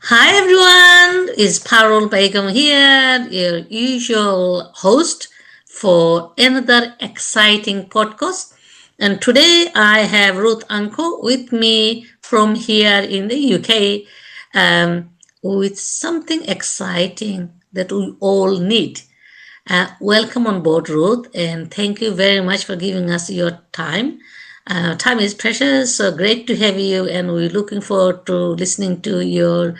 Hi everyone, it's Parul Begum here, your usual host for another exciting podcast. And today I have Ruth Anku with me from here in the UK with something exciting that we all need. Welcome on board, Ruth, and thank you very much for giving us your time. Time is precious, so great to have you, and we're looking forward to listening to your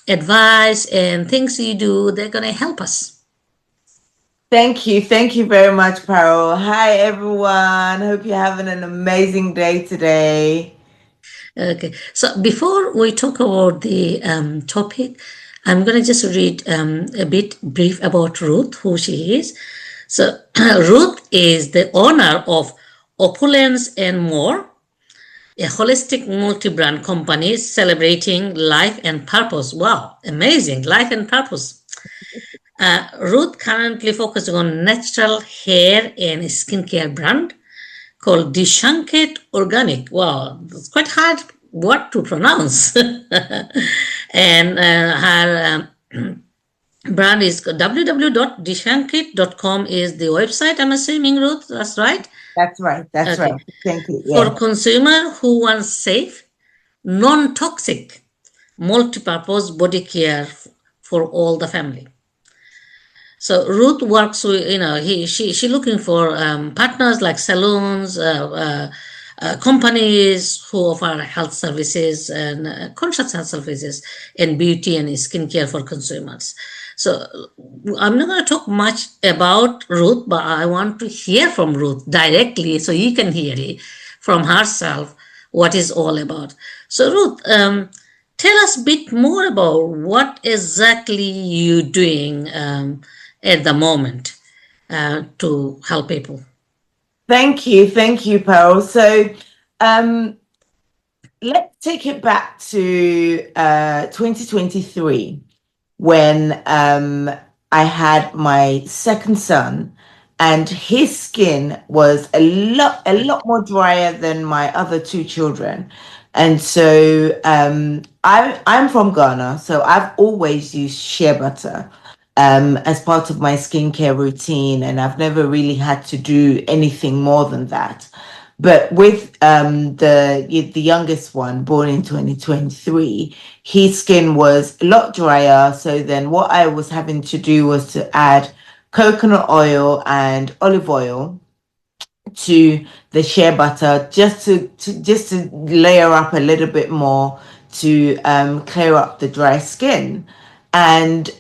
advice and things you do. They're going to help us. Thank you. Thank you very much, Parul. Hi, everyone. Hope you're having an amazing day today. Okay, so before we talk about the topic, I'm going to just read a bit brief about Ruth, who she is. So, Ruth is the owner of Opulence and More, a holistic multi-brand company celebrating life and purpose. Wow, amazing, life and purpose. Ruth currently focuses on natural hair and skincare brand called Sheynkeyt Organic. Wow, it's quite hard word to pronounce. And her brand is www.dishankit.com is the website, I'm assuming, Ruth, that's right? That's right. That's Okay. right. Thank you. For Yeah. consumer who wants safe, non-toxic, multi-purpose body care for all the family. So Ruth works with, she looking for partners like salons, companies who offer health services and conscious health services and beauty and skincare for consumers. So I'm not going to talk much about Ruth, but I want to hear from Ruth directly so you can hear it from herself what is all about. So Ruth, tell us a bit more about what exactly you doing at the moment to help people. Thank you. Thank you, Parul. So, um, let's take it back to 2023 when I had my second son, and his skin was a lot more drier than my other two children. And so I'm from Ghana, so I've always used shea butter as part of my skincare routine, and I've never really had to do anything more than that. But with the youngest one, born in 2023, his skin was a lot drier. So then, what I was having to do was to add coconut oil and olive oil to the shea butter, just to layer up a little bit more to clear up the dry skin. And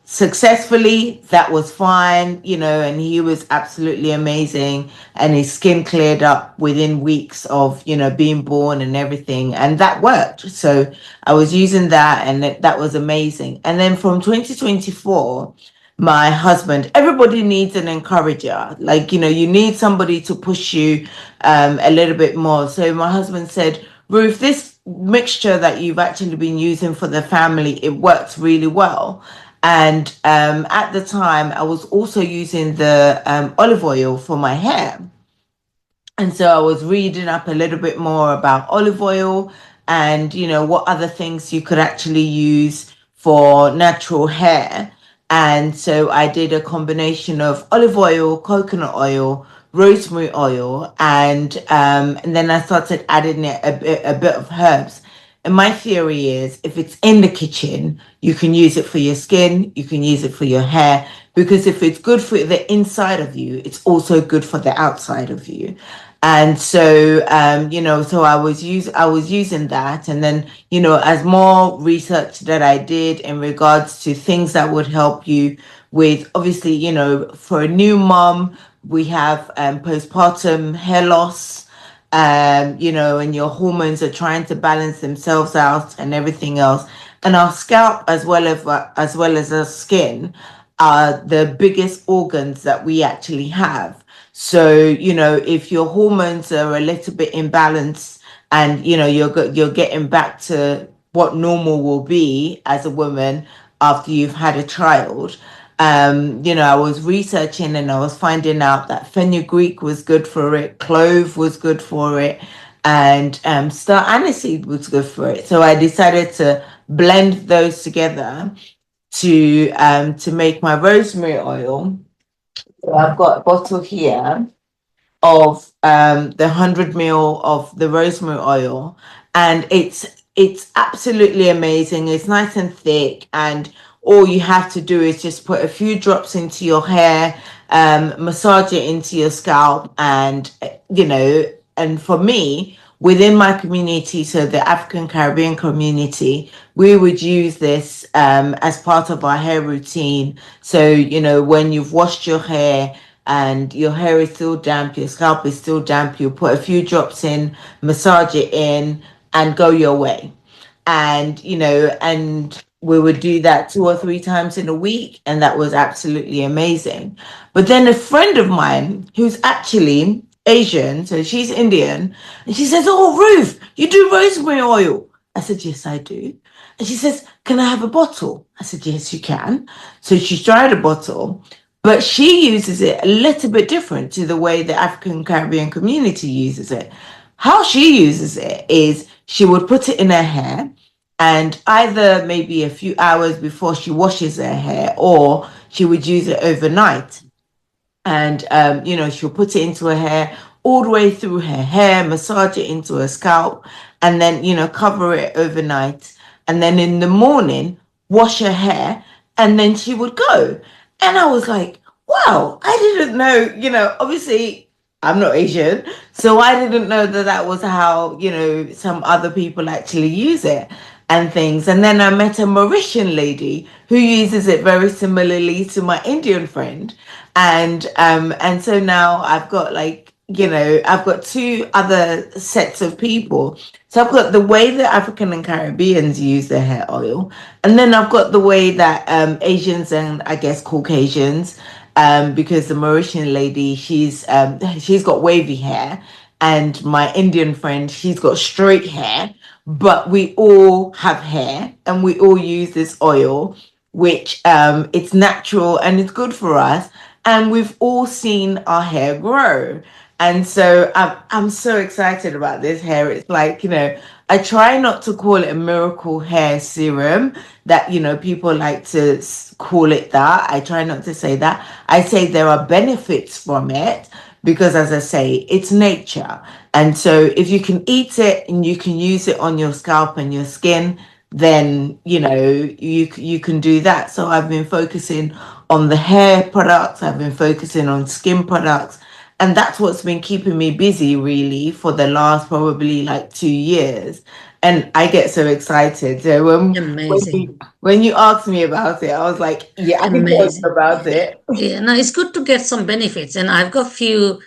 successfully, that was fine, and he was absolutely amazing, and his skin cleared up within weeks of being born and everything, and that worked. So I was using that, and that was amazing. And then from 2024, my husband, everybody needs an encourager, like you need somebody to push you a little bit more. So my husband said, Ruth, this mixture that you've actually been using for the family, it works really well. And at the time, I was also using the olive oil for my hair. And so I was reading up a little bit more about olive oil and, what other things you could actually use for natural hair. And so I did a combination of olive oil, coconut oil, rosemary oil, and then I started adding a bit of herbs. And my theory is if it's in the kitchen, you can use it for your skin, you can use it for your hair, because if it's good for the inside of you, it's also good for the outside of you. And so, so I was using that. And then, as more research that I did in regards to things that would help you with, obviously, for a new mom, we have postpartum hair loss, and your hormones are trying to balance themselves out and everything else. And our scalp, as well as our skin, are the biggest organs that we actually have. So, if your hormones are a little bit imbalanced, and you're getting back to what normal will be as a woman after you've had a child. I was researching and I was finding out that fenugreek was good for it, clove was good for it, and star aniseed was good for it. So I decided to blend those together to make my rosemary oil. So I've got a bottle here of the 100 ml of the rosemary oil, and it's absolutely amazing. It's nice and thick, and all you have to do is just put a few drops into your hair, massage it into your scalp, and and for me, within my community, so the African Caribbean community, we would use this as part of our hair routine. So, when you've washed your hair and your hair is still damp, your scalp is still damp, you put a few drops in, massage it in, and go your way. And we would do that 2 or 3 times in a week, and that was absolutely amazing. But then a friend of mine who's actually Asian, so she's Indian, and she says, "Oh, Ruth, you do rosemary oil?" I said, "Yes, I do." And she says, "Can I have a bottle?" I said, "Yes, you can." So she tried a bottle, but she uses it a little bit different to the way the African Caribbean community uses it. How she uses it is she would put it in her hair, and either maybe a few hours before she washes her hair, or she would use it overnight. And she'll put it into her hair, all the way through her hair, massage it into her scalp, and then cover it overnight, and then in the morning wash her hair, and then she would go. And I was like, wow, I didn't know. Obviously I'm not Asian, so I didn't know that that was how some other people actually use it and things. And then I met a Mauritian lady who uses it very similarly to my Indian friend. And so now I've got I've got two other sets of people. So I've got the way that African and Caribbeans use their hair oil, and then I've got the way that Asians and I guess Caucasians, because the Mauritian lady, she's got wavy hair, and my Indian friend, she's got straight hair, but we all have hair and we all use this oil, which it's natural and it's good for us, and we've all seen our hair grow. And so I'm so excited about this hair. It's like, I try not to call it a miracle hair serum that, people like to call it that. I try not to say that. I say there are benefits from it because, as I say, it's nature. And so if you can eat it and you can use it on your scalp and your skin, then you can do that. So I've been focusing on the hair products, I've been focusing on skin products, and that's what's been keeping me busy really for the last probably like 2 years. And I get so excited. So Amazing. when you asked me about it, I was like, yeah, I can tell you Amazing. about it. Yeah, no, it's good to get some benefits, and I've got few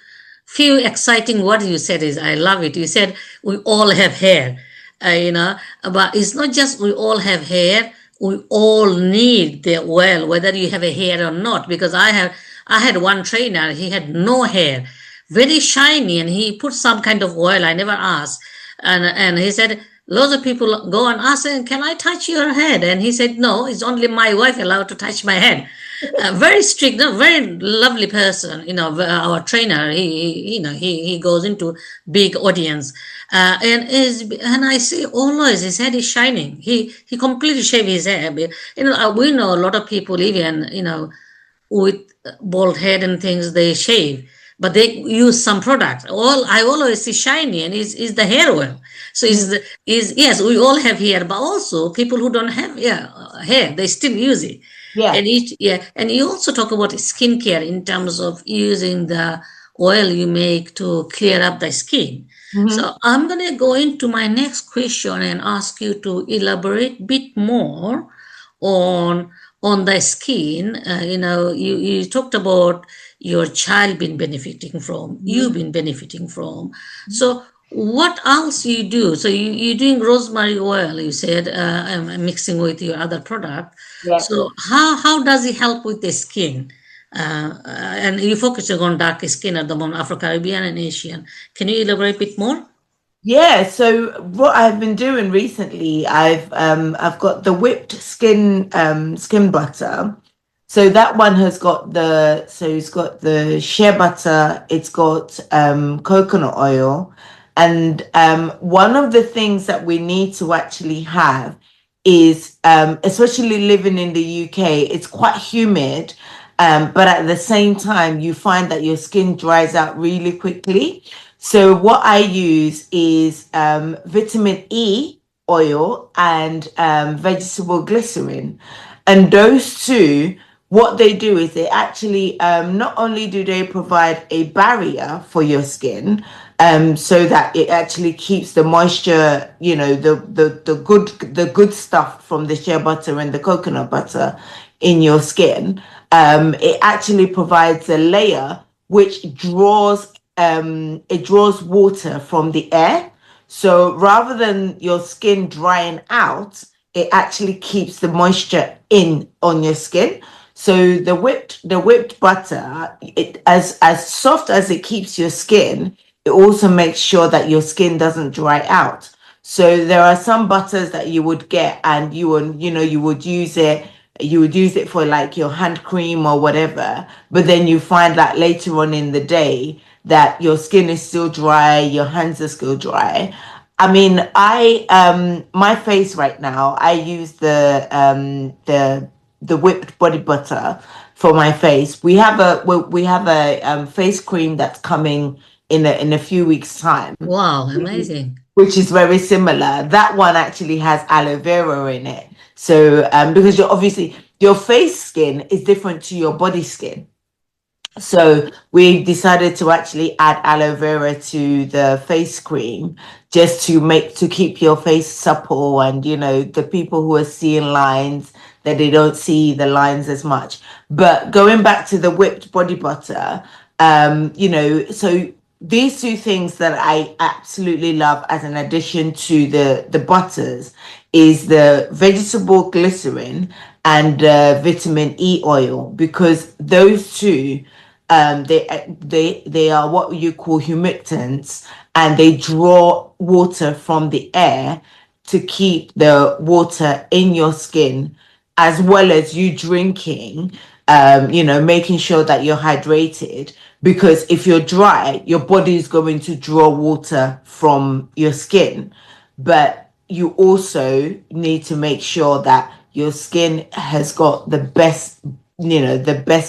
exciting what you said is I love it. You said we all have hair, but it's not just we all have hair. We all need the oil, whether you have a hair or not. Because I had one trainer. He had no hair, very shiny, and he put some kind of oil. I never asked, and he said. Lots of people go and ask him, "Can I touch your head?" And he said, "No, it's only my wife allowed to touch my head." Very strict, no, very lovely person. Our trainer. He goes into big audience, and I see always his head is shining. He completely shave his hair. We know a lot of people even with bald head and things they shave, but they use some product. All I always see shiny and is the hair oil. So is yes, we all have hair, but also people who don't have hair, they still use it. Yeah. And you also talk about skincare in terms of using the oil you make to clear up the skin. Mhm. So I'm gonna go into my next question and ask you to elaborate a bit more on the skin. You talked about your child been benefiting from, you've been benefiting from. So what else you do? So you're doing rosemary oil, you said, mixing with your other product. Yeah. So how does it help with the skin? And you focus on dark skin at the moment, Afro-Caribbean and Asian. Can you elaborate a bit more? Yeah, so what I've been doing recently, I've got the whipped skin butter. So that one has got it's got the shea butter, it's got coconut oil, and one of the things that we need to actually have is, especially living in the UK, it's quite humid. But at the same time, you find that your skin dries out really quickly. So what I use is vitamin E oil and vegetable glycerin. And those two, what they do is they actually, not only do they provide a barrier for your skin, so that it actually keeps the moisture, the good stuff from the shea butter and the coconut butter in your skin. It actually provides a layer which draws water from the air. So rather than your skin drying out, it actually keeps the moisture in on your skin. So the whipped butter, it as soft as it keeps your skin, it also makes sure that your skin doesn't dry out. So there are some butters that you would get and you would use it for like your hand cream or whatever, but then you find that later on in the day that your skin is still dry, your hands are still dry. I mean, my face right now, I use the whipped body butter for my face. We have a face cream that's coming in a few weeks time, Wow, amazing. which is very similar. That one actually has aloe vera in it. So because your face skin is different to your body skin. So we decided to actually add aloe vera to the face cream just to keep your face supple, and the people who are seeing lines, that they don't see the lines as much. But going back to the whipped body butter, so these two things that I absolutely love as an addition to the butters is the vegetable glycerin and vitamin E oil, because those two, they are what you call humectants, and they draw water from the air to keep the water in your skin, as well as you drinking, making sure that you're hydrated. Because if you're dry, your body is going to draw water from your skin. But you also need to make sure that your skin has got the best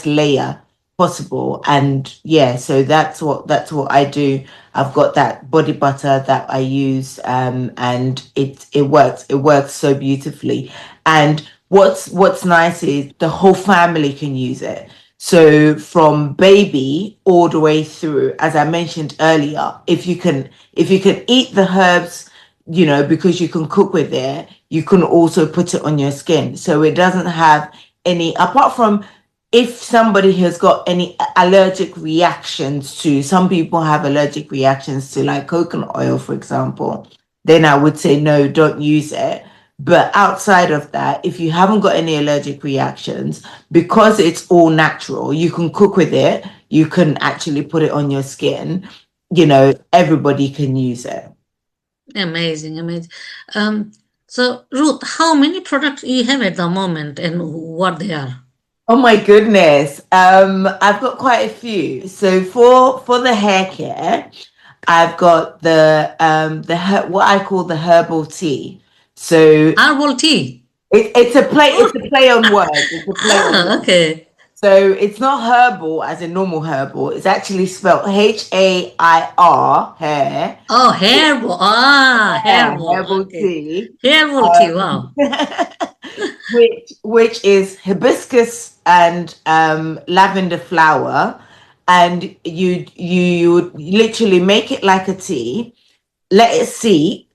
layer possible. And yeah, so that's what I do. I've got that body butter that I use, and it works so beautifully. And what's nice is the whole family can use it. So from baby all the way through, as I mentioned earlier, if you can eat the herbs, because you can cook with it, you can also put it on your skin. So it doesn't have any, apart from if somebody has got any allergic reactions to, some people have allergic reactions to like coconut oil, for example, then I would say no, don't use it. But outside of that, if you haven't got any allergic reactions, because it's all natural, you can cook with it, you can actually put it on your skin, everybody can use it. Amazing, amazing. So Ruth, how many products you have at the moment and what they are? Oh my goodness. I've got quite a few. So for the hair care, I've got what I call the herbal tea. So Herbal tea. it's a play on words. It's a play on Ah, words. okay. So it's not herbal as in normal herbal. It's actually spelled HAIR, hair. Oh, hairball. Ah, Yeah, hairball. herbal Okay. tea. Hairball tea. Um, Wow. which is hibiscus and lavender flower, and you would literally make it like a tea, let it steep,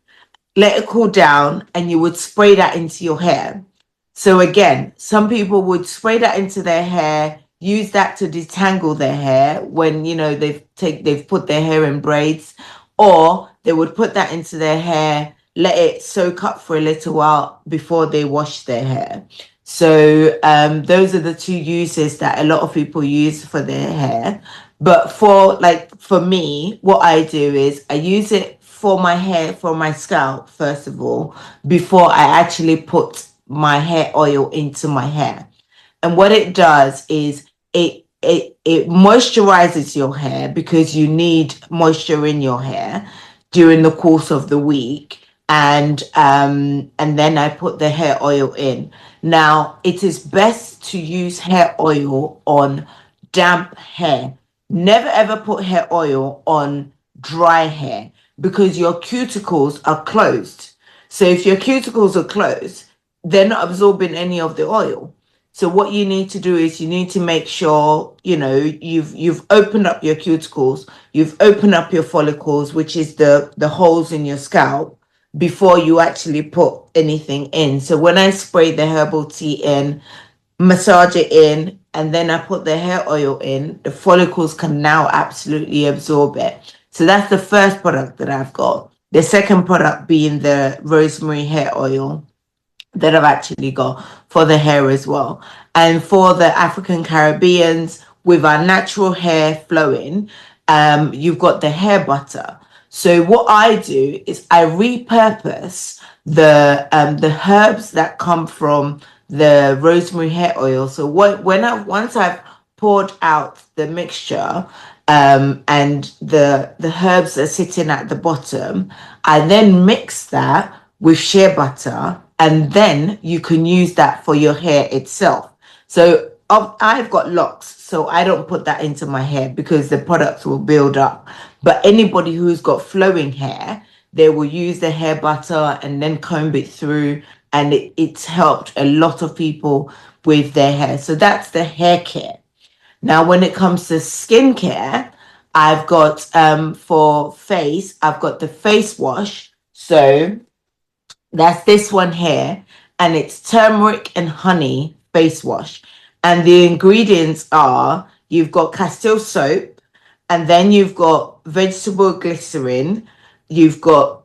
let it cool down, and you would spray that into your hair. So again, some people would spray that into their hair, use that to detangle their hair when they've put their hair in braids, or they would put that into their hair, let it soak up for a little while before they wash their hair. So those are the two uses that a lot of people use for their hair. But for me, what I do is I use it for my hair, for my scalp, first of all, before I actually put my hair oil into my hair. And what it does is it moisturizes your hair, because you need moisture in your hair during the course of the week. and then I put the hair oil in. Now, it is best to use hair oil on damp hair. Never ever put hair oil on dry hair because your cuticles are closed. So if your cuticles are closed, they're not absorbing any of the oil. So what you need to do is you need to make sure, you've opened up your cuticles, you've opened up your follicles, which is the holes in your scalp, before you actually put anything in. So when I spray the herbal tea in, massage it in, and then I put the hair oil in, the follicles can now absolutely absorb it. So that's the first product that I've got. The second product being the rosemary hair oil that I've actually got for the hair as well. And for the African Caribbeans, with our natural hair flowing, you've got the hair butter. So what I do is I repurpose the herbs that come from the rosemary hair oil. So once I've poured out the mixture, and the herbs are sitting at the bottom, I then mix that with shea butter, and then you can use that for your hair itself. So I've got locks, so I don't put that into my hair because the products will build up. But anybody who's got flowing hair, they will use the hair butter and then comb it through, and it's helped a lot of people with their hair. So that's the hair care. Now, when it comes to skincare, I've got for face, I've got the face wash. So that's this one here, and it's turmeric and honey face wash. And the ingredients are you've got Castile soap, and then you've got vegetable glycerin, you've got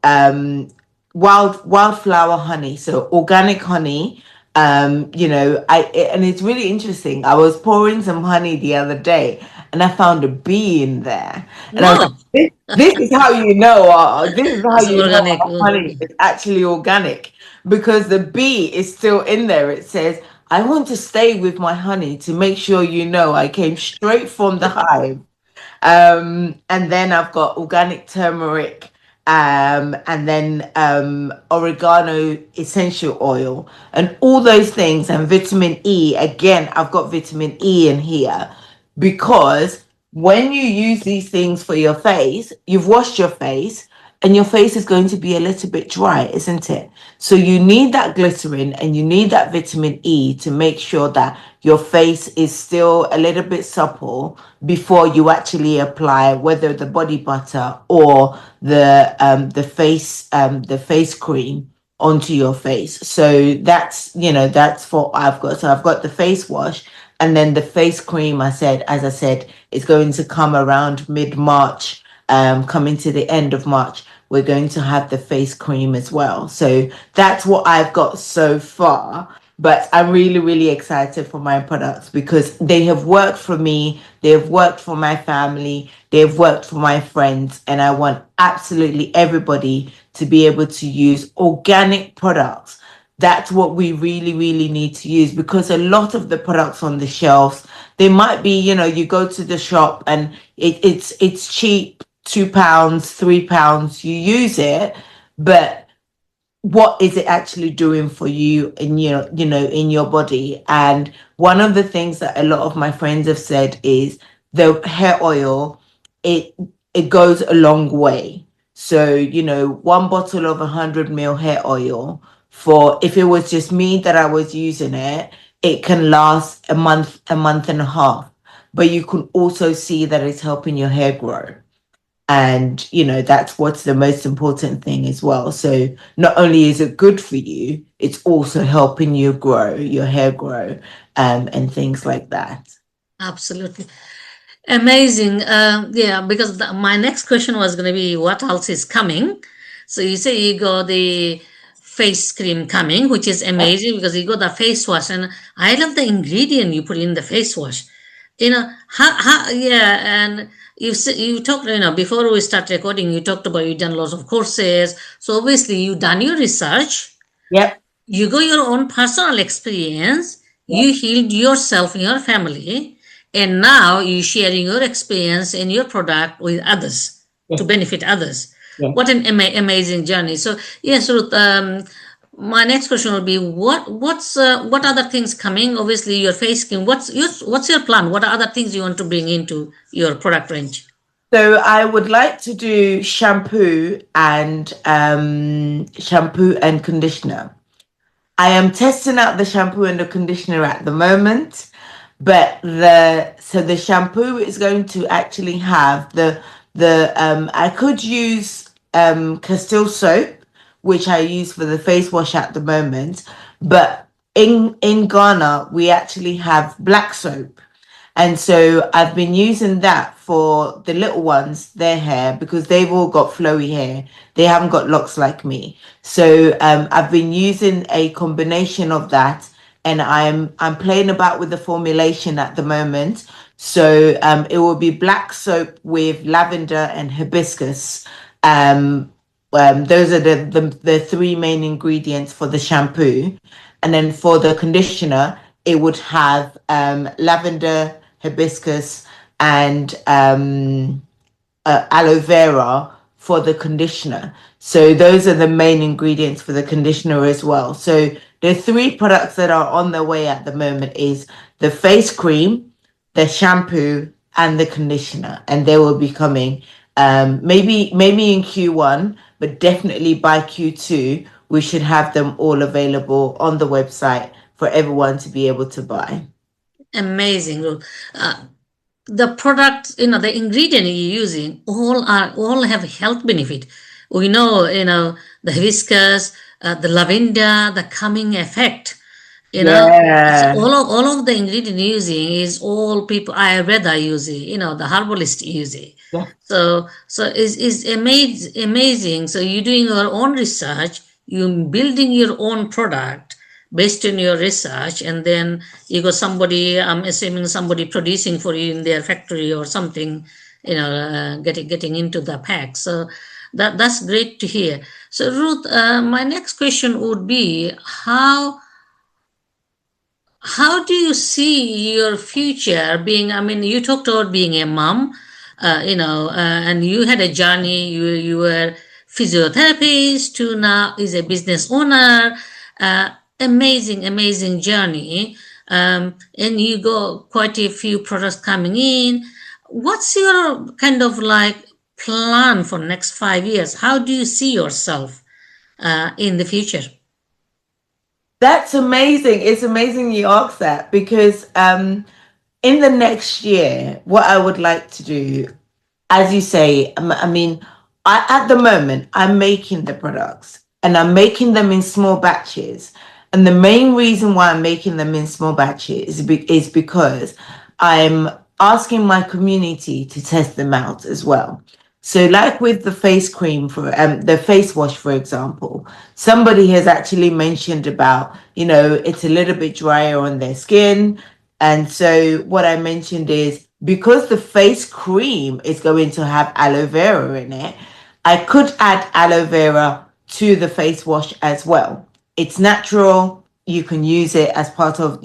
wildflower honey, so organic honey. And it's really interesting. I was pouring some honey the other day, and I found a bee in there, and I was like, Wow, this is how you know. This is how it's you know organic. our honey is actually organic, because the bee is still in there. It says, "I want to stay with my honey to make sure you know I came straight from the hive." And then I've got organic turmeric, and then oregano essential oil, and all those things, and vitamin E. Again, I've got vitamin E in here because when you use these things for your face, you've washed your face, and your face is going to be a little bit dry, isn't it? So you need that glycerin and you need that vitamin E to make sure that your face is still a little bit supple before you actually apply whether the body butter or the face cream onto your face. So that's what I've got. So I've got the face wash, and then the face cream, as I said, is going to come around mid-March, coming to the end of March. We're going to have the face cream as well. So that's what I've got so far. But I'm really, really excited for my products because they have worked for me, they have worked for my family, they have worked for my friends, and I want absolutely everybody to be able to use organic products. That's what we really, really need to use, because a lot of the products on the shelves, they might be, you go to the shop and it's cheap, £2, £3, you use it, but what is it actually doing for you in in your body? And one of the things that a lot of my friends have said is the hair oil, it it goes a long way. So one bottle of 100 ml hair oil, for if it was just me that I was using it, it can last a month and a half, but you can also see that it's helping your hair grow. And that's what's the most important thing as well. So not only is it good for you, it's also helping you grow your hair grow, and things like that. Absolutely. Amazing. Yeah, because my next question was going to be what else is coming. So you say you got the face cream coming, which is amazing because you got the face wash, and I love the ingredient you put in the face wash. Yeah, and you talked, before we start recording, you talked about you done lots of courses. So obviously you done your research, Yep. you got your own personal experience, you healed yourself and your family, and now you sharing your experience and your product with others to Yep. benefit others. Yeah. What an amazing journey. So yes, Ruth, my next question will be what other things coming? Obviously, your face cream. What's your plan? What are other things you want to bring into your product range? So I would like to do shampoo and conditioner. I am testing out the shampoo and the conditioner at the moment, but the shampoo is going to actually have the I could use Castile soap, which I use for the face wash at the moment, but in Ghana we actually have black soap. And so I've been using that for the little ones, their hair, because they've all got flowy hair. They haven't got locks like me. So I've been using a combination of that, and I'm playing about with the formulation at the moment. So it will be black soap with lavender and hibiscus. Um, those are the three main ingredients for the shampoo. And then for the conditioner, it would have lavender, hibiscus, and aloe vera for the conditioner. So those are the main ingredients for the conditioner as well. So the three products that are on the way at the moment is the face cream, the shampoo, and the conditioner, and they will be coming maybe in Q1, but definitely by Q2 we should have them all available on the website for everyone to be able to buy. Amazing, Ruth. The products, the ingredient you're using, all have health benefit. We know, the hibiscus, the lavender, the calming effect. It's Yeah. all of the ingredient using is all people Ayurveda using, the herbalist using. Yeah. So is amazing. So you're doing your own research, you building your own product based on your research, and then you got somebody, I'm assuming somebody producing for you in their factory or something, getting into the pack. So that's great to hear. So Ruth, my next question would be how do you see your future being? I mean, you talked about being a mom, and you had a journey. You were physiotherapist to now is a business owner. Amazing journey. And you got quite a few products coming in. What's your kind of like plan for next 5 years? How do you see yourself in the future? That's amazing. It's amazing you asked that because in the next year, what I would like to do, as you say, I mean, at the moment, I'm making the products and I'm making them in small batches. And the main reason why I'm making them in small batches is because I'm asking my community to test them out as well. So, like with the face cream for the face wash, for example, somebody has actually mentioned about, it's a little bit drier on their skin. And so, what I mentioned is because the face cream is going to have aloe vera in it, I could add aloe vera to the face wash as well. It's natural. You can use it as part of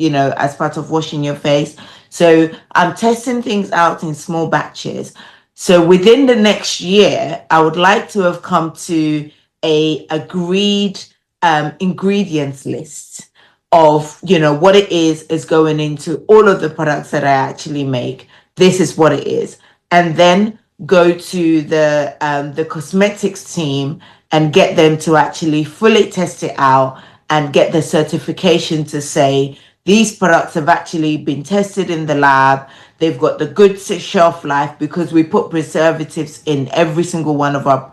washing your face. So I'm testing things out in small batches. So within the next year, I would like to have come to a agreed ingredients list of what it is going into all of the products that I actually make. This is what it is, and then go to the cosmetics team and get them to actually fully test it out and get the certification to say these products have actually been tested in the lab. They've got the good shelf life because we put preservatives in every single one of our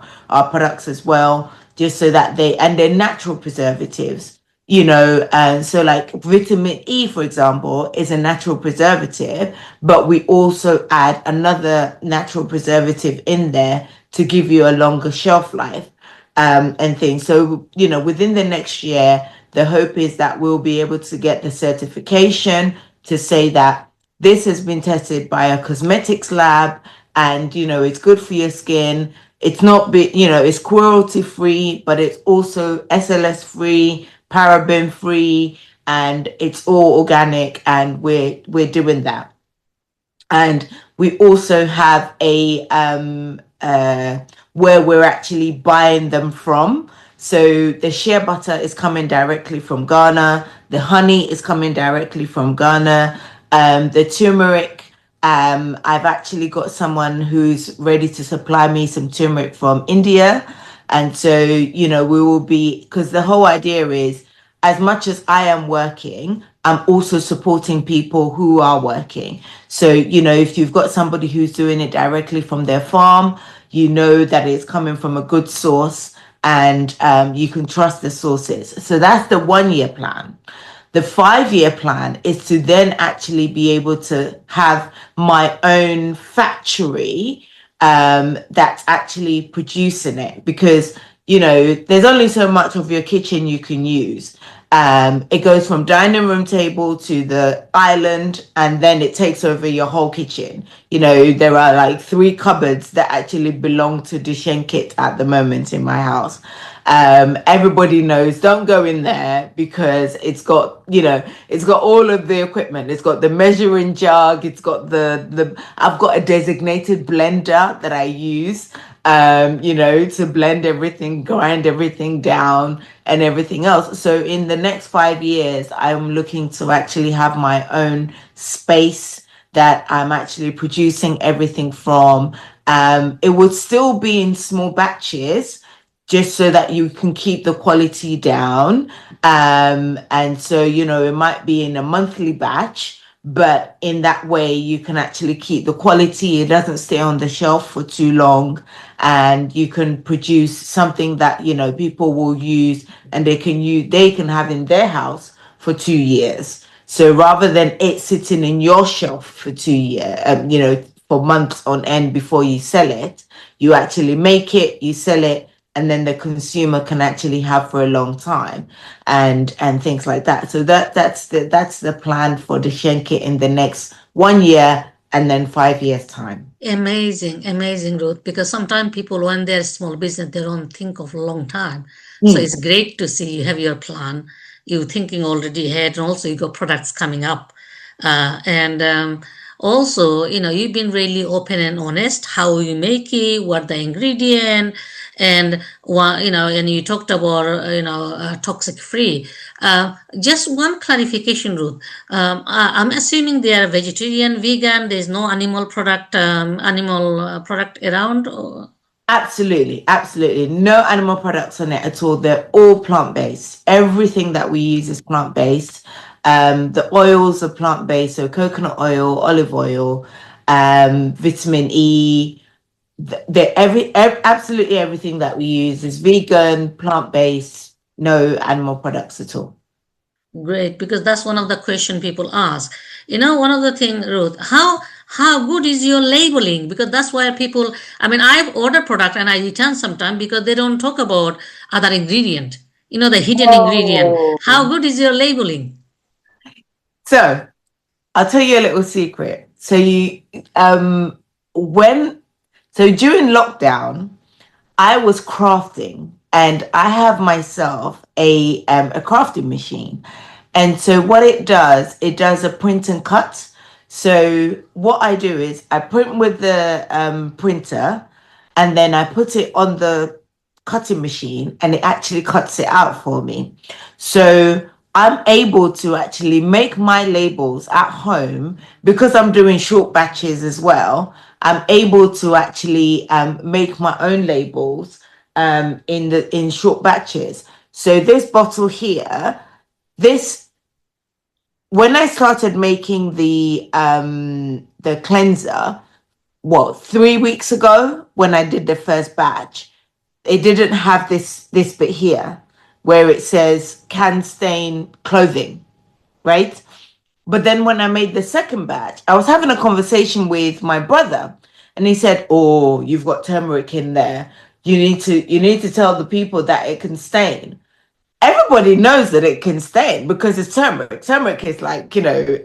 products as well, just so that they're natural preservatives. And so like vitamin E, for example, is a natural preservative, but we also add another natural preservative in there to give you a longer shelf life, and things. So, within the next year, the hope is that we'll be able to get the certification to say that this has been tested by a cosmetics lab and, it's good for your skin. It's not, it's cruelty free, but it's also SLS free, paraben free, and it's all organic. And we're doing that. And we also have where we're actually buying them from. So the shea butter is coming directly from Ghana. The honey is coming directly from Ghana. The turmeric, I've actually got someone who's ready to supply me some turmeric from India. And so, you know, we will be, because the whole idea is, as much as I am working, I'm also supporting people who are working. So, you know, if you've got somebody who's doing it directly from their farm, you know that it's coming from a good source, and you can trust the sources. So that's the 1 year plan. The 5 year plan is to then actually be able to have my own factory that's actually producing it, because you know there's only so much of your kitchen you can use. It goes from dining room table to the island, and then it takes over your whole kitchen. You know, there are like 3 cupboards that actually belong to the Sheynkeyt at the moment in my house. Everybody knows, don't go in there, because it's got, you know, it's got all of the equipment. It's got the measuring jug. It's got I've got a designated blender that I use, you know, to blend everything, grind everything down and everything else. So in the next 5 years, I'm looking to actually have my own space that I'm actually producing everything from. It would still be in small batches, just so that you can keep the quality down. And so, you know, it might be in a monthly batch, but in that way, you can actually keep the quality. It doesn't stay on the shelf for too long, and you can produce something that, you know, people will use, and they can have in their house for 2 years. So rather than it sitting in your shelf for 2 years, you know, for months on end before you sell it, you actually make it, you sell it, and then the consumer can actually have for a long time, and things like that. So that's the plan for the Sheynkeyt in the next 1 year and then 5 years time. Amazing, amazing, Ruth. Because sometimes people, when they're small business, they don't think of long time. So Mm. it's great to see you have your plan. You thinking already ahead, and also you got products coming up. And also, you know, you've been really open and honest how you make it, what the ingredient, and you know, and you talked about toxic free. Just one clarification, Ruth. I'm assuming they are vegetarian, vegan. There's no animal product around. Absolutely, absolutely. No animal products on it at all. They're all plant-based. Everything that we use is plant-based. The oils are plant-based, so coconut oil, olive oil, vitamin E. Absolutely everything that we use is vegan, plant-based, no animal products at all. Great, because that's one of the question people ask. You know, one of the thing, Ruth, how good is your labeling? Because that's why people. I mean, I've ordered product and I return sometime because they don't talk about other ingredient. You know, the hidden ingredient. How Oh. good is your labeling? So I'll tell you a little secret. So when so during lockdown, I was crafting, and I have myself a crafting machine. And so what it does a print and cut. So what I do is I print with the printer, and then I put it on the cutting machine, and it actually cuts it out for me. So I'm able to actually make my labels at home, because I'm doing short batches as well. I'm able to actually make my own labels in short batches. So this bottle here, this when I started making the cleanser, what, 3 weeks ago, when I did the first batch, it didn't have this bit here where it says can stain clothing, right? But then when I made the second batch, I was having a conversation with my brother, and he said, "Oh, you've got turmeric in there. You need to tell the people that it can stain." Everybody knows that it can stain because it's turmeric. Turmeric is like, you know,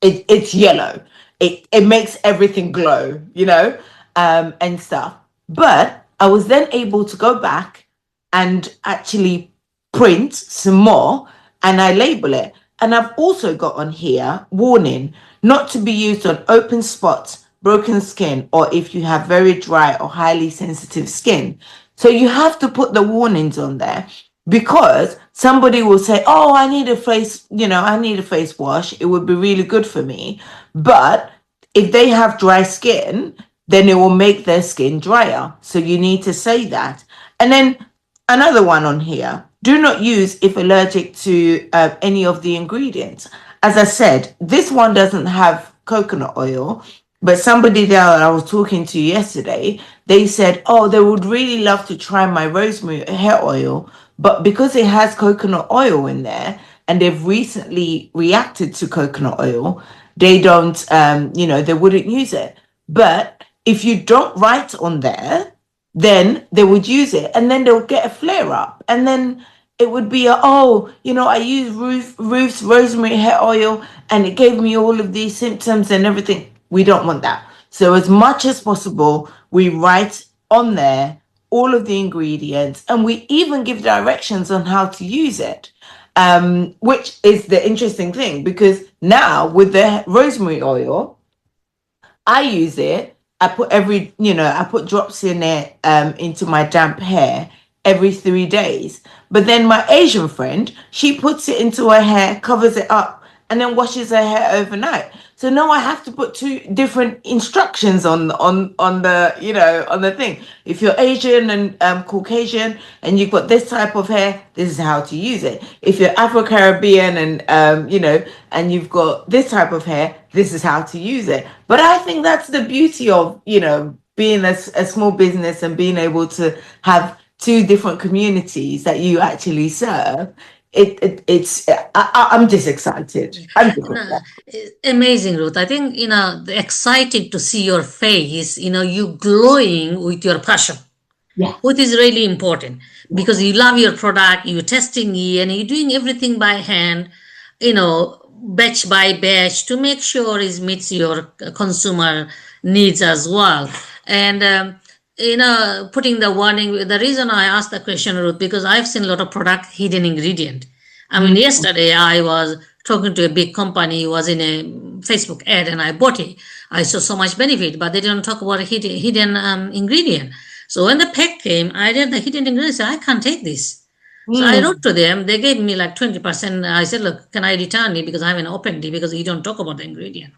it's yellow. It makes everything glow, you know, and stuff. But I was then able to go back and actually print some more, and I label it. And I've also got on here warning, not to be used on open spots, broken skin or if you have very dry or highly sensitive skin. So you have to put the warnings on there because somebody will say, oh, I need a face, I need a face wash. It would be really good for me. But if they have dry skin, then it will make their skin drier. So you need to say that. And then another one on here, do not use if allergic to any of the ingredients. As I said, this one doesn't have coconut oil, but somebody that I was talking to yesterday, they said, oh, they would really love to try my rosemary hair oil, but because it has coconut oil in there and they've recently reacted to coconut oil, they don't, they wouldn't use it. But if you don't write on there, then they would use it and then they'll get a flare up. And then it would be, I used Ruth's rosemary hair oil and it gave me all of these symptoms and everything. We don't want that. So as much as possible, we write on there all of the ingredients and we even give directions on how to use it. Which is the interesting thing because now with the rosemary oil, I use it. I put drops in it into my damp hair every 3 days. But then my Asian friend, she puts it into her hair, covers it up, and then washes her hair overnight. So now I have to put two different instructions on the on the thing. If you're Asian and Caucasian and you've got this type of hair, this is how to use it. If you're Afro-Caribbean and and you've got this type of hair, this is how to use it. But I think that's the beauty of being a small business and being able to have two different communities that you actually serve. I'm just excited. Amazing, Ruth. I think, exciting to see your face, you glowing with your passion, Yeah. which is really important because you love your product, you're testing it, and you're doing everything by hand, batch by batch to make sure it meets your consumer needs as well. And, putting the warning, the reason I asked the question, Ruth, because I've seen a lot of product hidden ingredient. I mean, yesterday I was talking to a big company, was in a Facebook ad, and I bought it. I saw so much benefit, but they didn't talk about a hidden ingredient. So when the pack came, I read the hidden ingredient, I said, I can't take this. So I wrote to them, they gave me like 20%. I said, look, can I return it because I haven't opened it because you don't talk about the ingredient.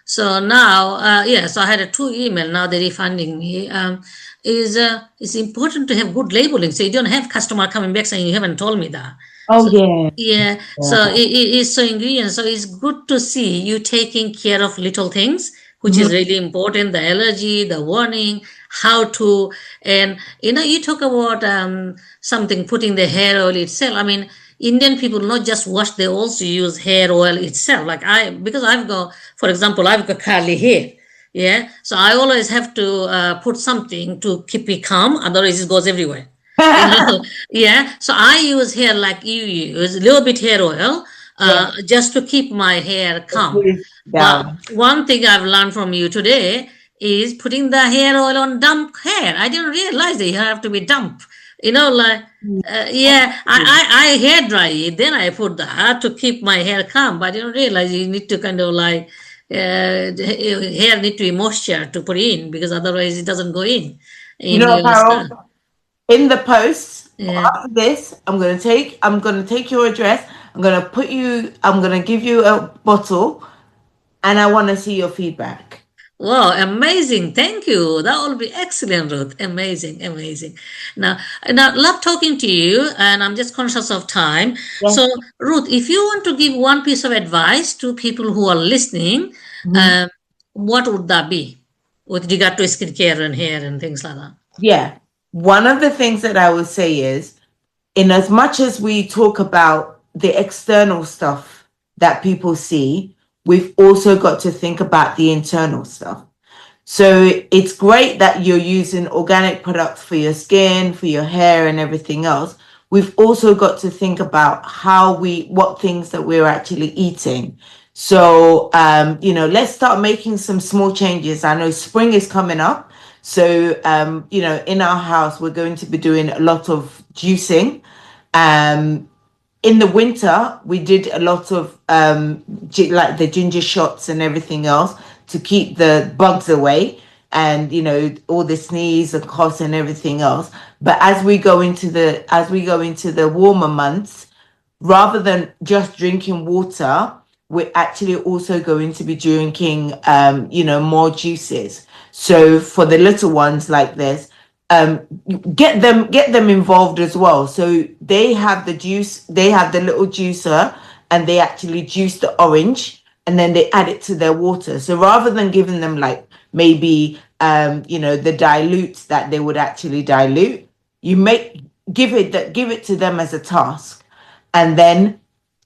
So now, so I had a 2 email. Now they're refunding me. It's important to have good labeling, so you don't have customer coming back saying you haven't told me that. Oh, So, yeah. yeah. So it's so ingredient. So it's good to see you taking care of little things, which is really important. The allergy, the warning, how to, and you talk about something putting the hair oil itself. I mean, Indian people not just wash, they also use hair oil itself. Like because I've got, for example, I've got curly hair. Yeah. So I always have to put something to keep it calm. Otherwise it goes everywhere. Yeah. So I use hair like you use, a little bit hair oil, Yeah. just to keep my hair calm. But Down. one thing I've learned from you today is putting the hair oil on damp hair. I didn't realize that you have to be damp. I hair dry it, then I put that to keep my hair calm. But I didn't realize you need to kind of like hair need to be moisture to put in because otherwise it doesn't go in your stuff. Carol, in the post Yeah. after this, I'm gonna take your address. I'm gonna give you a bottle, and I want to see your feedback. Wow, amazing. Thank you. That will be excellent, Ruth. Amazing, amazing. Now, love talking to you, and I'm just conscious of time. Yes. So, Ruth, if you want to give one piece of advice to people who are listening, what would that be with regard to skincare and hair and things like that? Yeah. One of the things that I would say is, in as much as we talk about the external stuff that people see, we've also got to think about the internal stuff. So it's great that you're using organic products for your skin, for your hair and everything else. We've also got to think about what things that we're actually eating. So, let's start making some small changes. I know spring is coming up. So, in our house, we're going to be doing a lot of juicing. In the winter, we did a lot of like the ginger shots and everything else. to keep the bugs away and, you know, all the sneeze and coughs and everything else. But as we go into the warmer months, rather than just drinking water, we're actually also going to be drinking, you know, more juices. So for the little ones like this, get them involved as well. So they have the juice, they have the little juicer, and they actually juice the orange, and then they add it to their water. So rather than giving them like maybe you know, the dilutes that they would actually dilute, you give it to them as a task, and then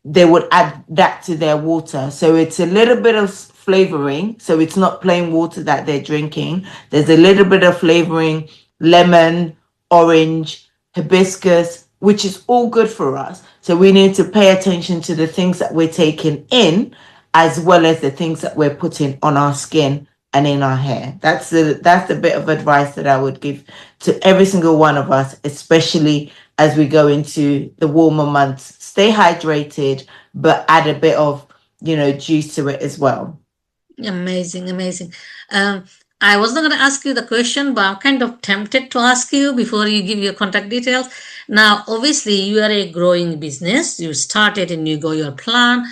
they would add that to their water. So it's a little bit of flavoring. So it's not plain water that they're drinking. There's a little bit of flavoring, lemon, orange, hibiscus, which is all good for us. So we need to pay attention to the things that we're taking in, as well as the things that we're putting on our skin and in our hair. That's the bit of advice that I would give to every single one of us, especially as we go into the warmer months. Stay hydrated, but add a bit of, you know, juice to it as well. Amazing, amazing. I was not going to ask you the question, but I'm kind of tempted to ask you before you give your contact details. Now, obviously, you are a growing business. You started and you go your plan.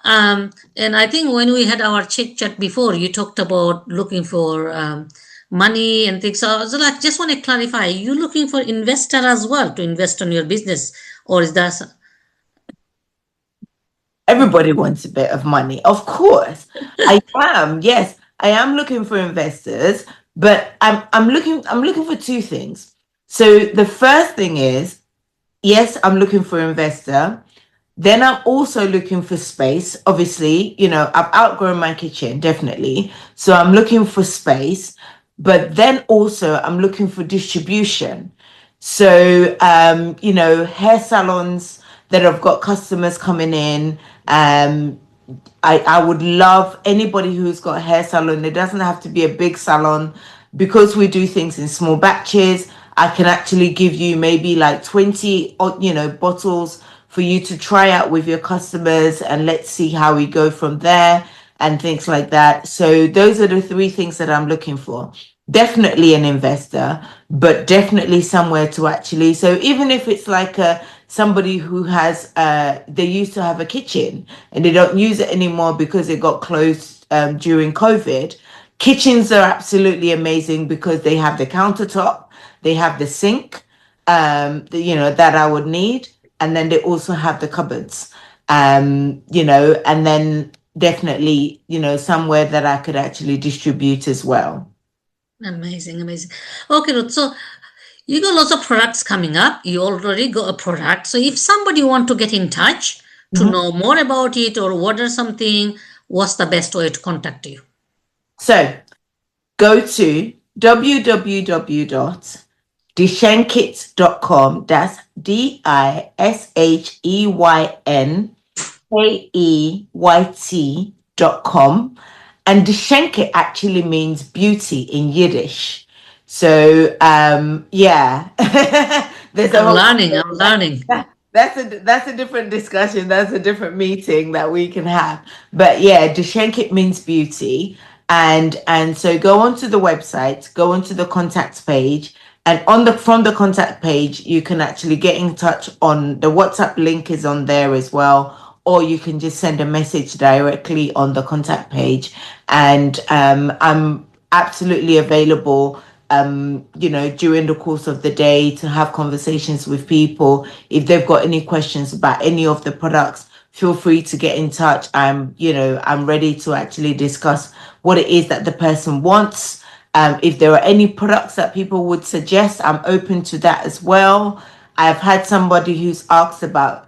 And I think when we had our chit chat before, you talked about looking for money and things. So like, just want to clarify, you looking for investor as well to invest on your business, or is that? Everybody wants a bit of money, of course. I am, yes, I am looking for investors, but I'm looking for two things. So the first thing is, yes, I'm looking for an investor. Then I'm also looking for space. Obviously, you know, I've outgrown my kitchen, definitely. So I'm looking for space, but then also I'm looking for distribution. So, you know, hair salons that have got customers coming in. I would love anybody who's got a hair salon. It doesn't have to be a big salon, because we do things in small batches. I can actually give you maybe like 20, you know, bottles for you to try out with your customers, and let's see how we go from there and things like that. So those are the three things that I'm looking for. Definitely an investor, but definitely somewhere to actually, so even if it's like somebody who has they used to have a kitchen and they don't use it anymore because it got closed during COVID. Kitchens are absolutely amazing because they have the countertop, they have the sink, you know, that I would need, and then they also have the cupboards, you know, and then definitely, you know, somewhere that I could actually distribute as well. Amazing, amazing. Okay, Ruth. So you got lots of products coming up. You already got a product. So if somebody want to get in touch to Mhm. know more about it or order something, what's the best way to contact you? So go to www.disheynkeyt.com. That's DISHEYNKEYT.com. And Sheynkeyt actually means beauty in Yiddish. So yeah, there's a I'm whole learning. I'm learning. that's a different discussion. That's a different meeting that we can have. But yeah, Sheynkeyt means beauty. And so go onto the website, go onto the contact page, and from the contact page, you can actually get in touch. On the WhatsApp link is on there as well, or you can just send a message directly on the contact page. And I'm absolutely available, you know, during the course of the day to have conversations with people. If they've got any questions about any of the products, feel free to get in touch. You know, I'm ready to actually discuss what it is that the person wants. If there are any products that people would suggest, I'm open to that as well. I've had somebody who's asked about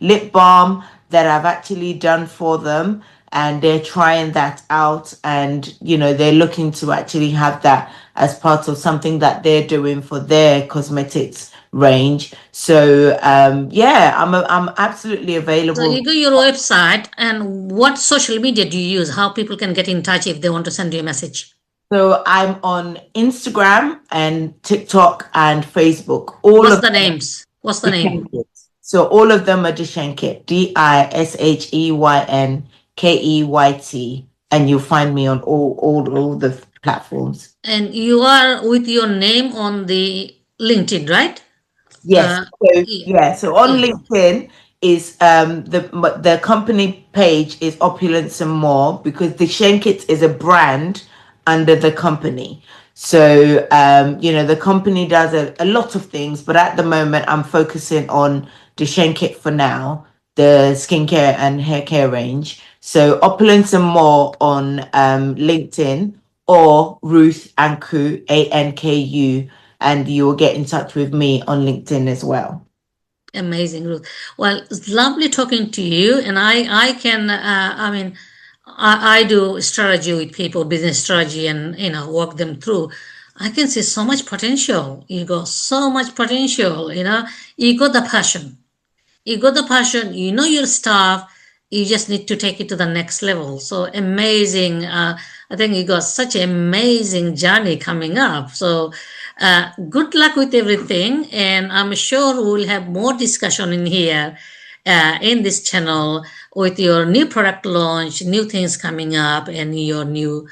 lip balm that I've actually done for them, and they're trying that out, and you know, they're looking to actually have that as part of something that they're doing for their cosmetics range. So yeah, I'm absolutely So available. you go your website, and what social media do you use? How people can get in touch if they want to send you a message? So I'm on Instagram and TikTok and Facebook. All What's of the them names? What's the are name? Sheynkeyt. So all of them are Sheynkeyt. DISHEYNKEYT. and you'll find me on all the platforms. And you are with your name on the LinkedIn, right? Yes. So Yeah. yeah. So on Yeah. LinkedIn is the company page is Opulence and More, because the Sheynkeyt is a brand under the company. So the company does a lot of things, but at the moment I'm focusing on the Sheynkeyt for now, the skincare and hair care range. So Opulence and More on LinkedIn, or Ruth Anku, Anku, and you will get in touch with me on LinkedIn as well. Amazing, Ruth. Well, it's lovely talking to you. And I can, I mean, I do strategy with people, business strategy, and, work them through. I can see so much potential. You got so much potential, you got the passion. You got the passion, you know your stuff, you just need to take it to the next level. So amazing. I think you got such an amazing journey coming up. So good luck with everything, and I'm sure we'll have more discussion in here, in this channel, with your new product launch, new things coming up, and your new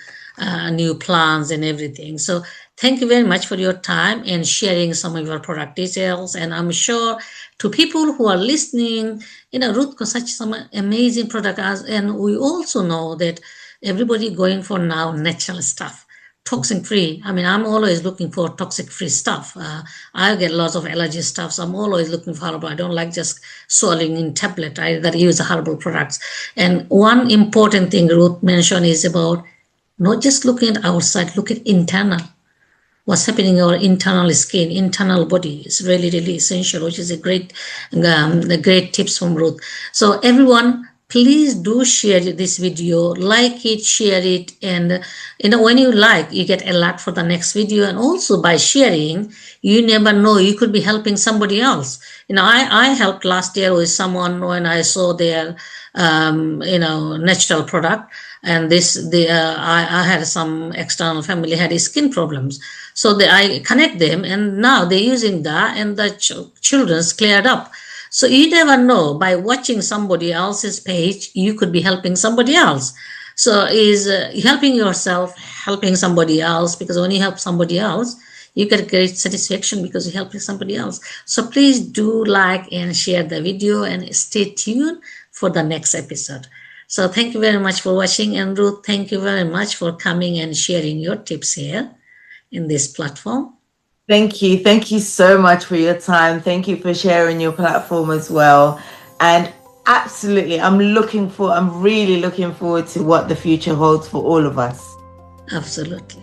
plans and everything. So thank you very much for your time and sharing some of your product details. And I'm sure to people who are listening, Ruth got such some amazing product, and we also know that everybody going for now natural stuff, toxic free. I mean, I'm always looking for toxic free stuff. I get lots of allergy stuff, so I'm always looking for herbal. I don't like just swallowing in tablet. I that use herbal products. And one important thing Ruth mentioned is about not just looking at outside, look at internal. What's happening in our internal skin, internal body is really, really essential, which is a great tips from Ruth. So everyone, please do share this video, like it, share it, and when you like, you get a lot for the next video. And also by sharing, you never know, you could be helping somebody else. I helped last year with someone when I saw their natural product, and I had some external family had skin problems, so I connect them, and now they're using that, and the children's cleared up. So you never know, by watching somebody else's page, you could be helping somebody else. So is helping yourself, helping somebody else, because when you help somebody else, you get great satisfaction because you're helping somebody else. So please do like and share the video, and stay tuned for the next episode. So thank you very much for watching, and Ruth, thank you very much for coming and sharing your tips here in this platform. Thank you. Thank you so much for your time. Thank you for sharing your platform as well. And absolutely, I'm really looking forward to what the future holds for all of us. Absolutely.